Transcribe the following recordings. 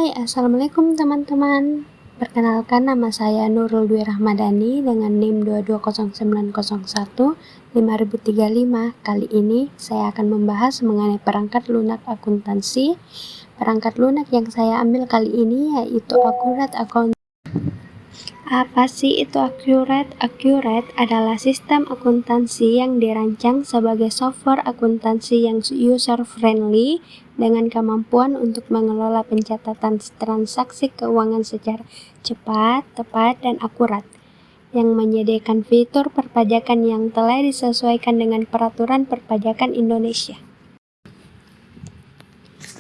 Assalamualaikum teman-teman. Perkenalkan, nama saya Nurul Dwi Rahmadani dengan NIM 220901-5035. Kali ini saya akan membahas mengenai perangkat lunak akuntansi. Perangkat lunak yang saya ambil kali ini yaitu Accurate Account. Apa sih itu Accurate? Accurate adalah sistem akuntansi yang dirancang sebagai software akuntansi yang user-friendly dengan kemampuan untuk mengelola pencatatan transaksi keuangan secara cepat, tepat, dan akurat, yang menyediakan fitur perpajakan yang telah disesuaikan dengan peraturan perpajakan Indonesia.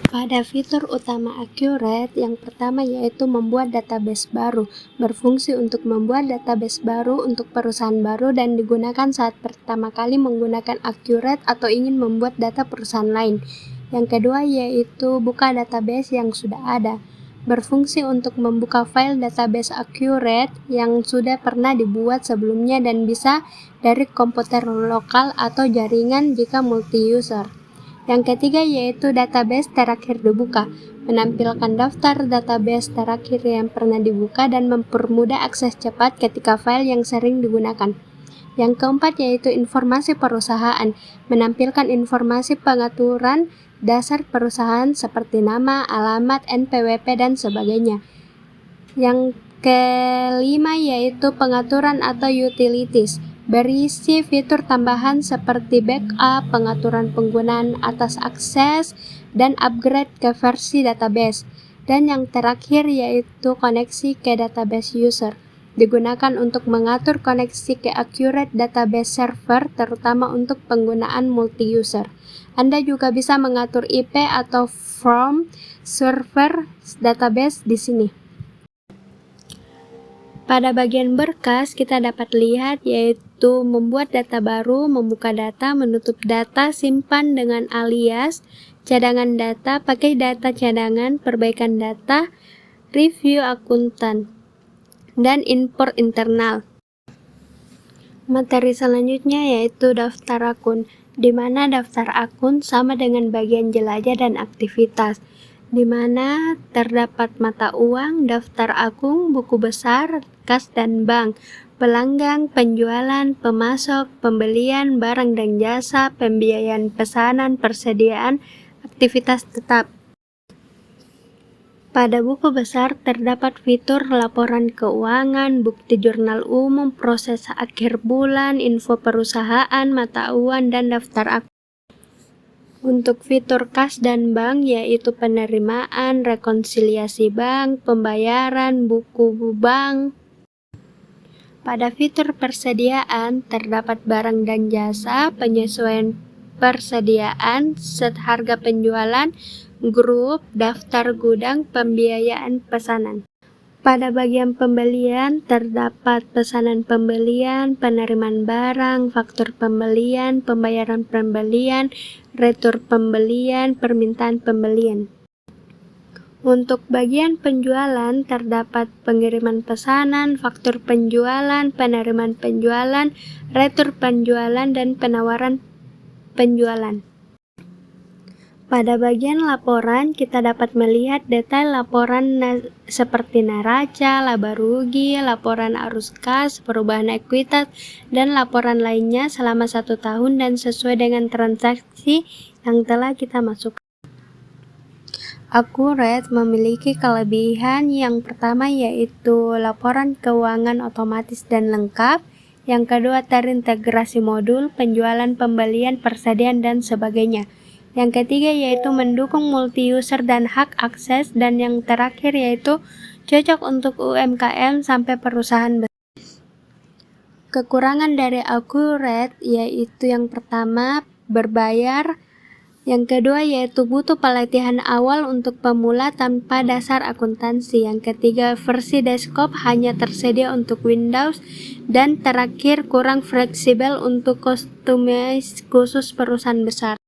Pada fitur utama Accurate, yang pertama yaitu membuat database baru, berfungsi untuk membuat database baru untuk perusahaan baru dan digunakan saat pertama kali menggunakan Accurate atau ingin membuat data perusahaan lain. Yang kedua yaitu buka database yang sudah ada, berfungsi untuk membuka file database Accurate yang sudah pernah dibuat sebelumnya dan bisa dari komputer lokal atau jaringan jika multi-user. Yang ketiga yaitu database terakhir dibuka, menampilkan daftar database terakhir yang pernah dibuka dan mempermudah akses cepat ketika file yang sering digunakan. Yang keempat yaitu informasi perusahaan, menampilkan informasi pengaturan dasar perusahaan seperti nama, alamat, NPWP, dan sebagainya. Yang kelima yaitu pengaturan atau utilities, berisi fitur tambahan seperti backup, pengaturan penggunaan atas akses, dan upgrade ke versi database. Dan yang terakhir yaitu koneksi ke database user, digunakan untuk mengatur koneksi ke Accurate database server, terutama untuk penggunaan multi-user. Anda juga bisa mengatur IP atau from server database di sini. Pada bagian berkas, kita dapat lihat yaitu membuat data baru, membuka data, menutup data, simpan dengan alias, cadangan data, pakai data cadangan, perbaikan data, review akuntan, dan import internal. Materi selanjutnya yaitu daftar akun, di mana daftar akun sama dengan bagian jelajah dan aktivitas, di mana terdapat mata uang, daftar akun, buku besar, kas dan bank, pelanggan, penjualan, pemasok, pembelian barang dan jasa, pembiayaan pesanan, persediaan, aktivitas tetap. Pada buku besar terdapat fitur laporan keuangan, bukti jurnal umum, proses akhir bulan, info perusahaan, mata uang, dan daftar akun. Untuk fitur kas dan bank yaitu penerimaan, rekonsiliasi bank, pembayaran, buku bank. Pada fitur persediaan terdapat barang dan jasa, penyesuaian persediaan, set harga penjualan, grup, daftar gudang, pembiayaan pesanan. Pada bagian pembelian terdapat pesanan pembelian, penerimaan barang, faktur pembelian, pembayaran pembelian, retur pembelian, permintaan pembelian. Untuk bagian penjualan terdapat pengiriman pesanan, faktur penjualan, penerimaan penjualan, retur penjualan, dan penawaran penjualan. Pada bagian laporan, kita dapat melihat detail laporan seperti neraca, laba rugi, laporan arus kas, perubahan ekuitas, dan laporan lainnya selama 1 tahun dan sesuai dengan transaksi yang telah kita masukkan. Accurate memiliki kelebihan yang pertama yaitu laporan keuangan otomatis dan lengkap, yang kedua terintegrasi modul, penjualan, pembelian, persediaan, dan sebagainya. Yang ketiga yaitu mendukung multi-user dan hak akses, dan yang terakhir yaitu cocok untuk UMKM sampai perusahaan besar. Kekurangan dari Accurate yaitu yang pertama berbayar, yang kedua yaitu butuh pelatihan awal untuk pemula tanpa dasar akuntansi, yang ketiga versi desktop hanya tersedia untuk Windows, dan terakhir kurang fleksibel untuk customize khusus perusahaan besar.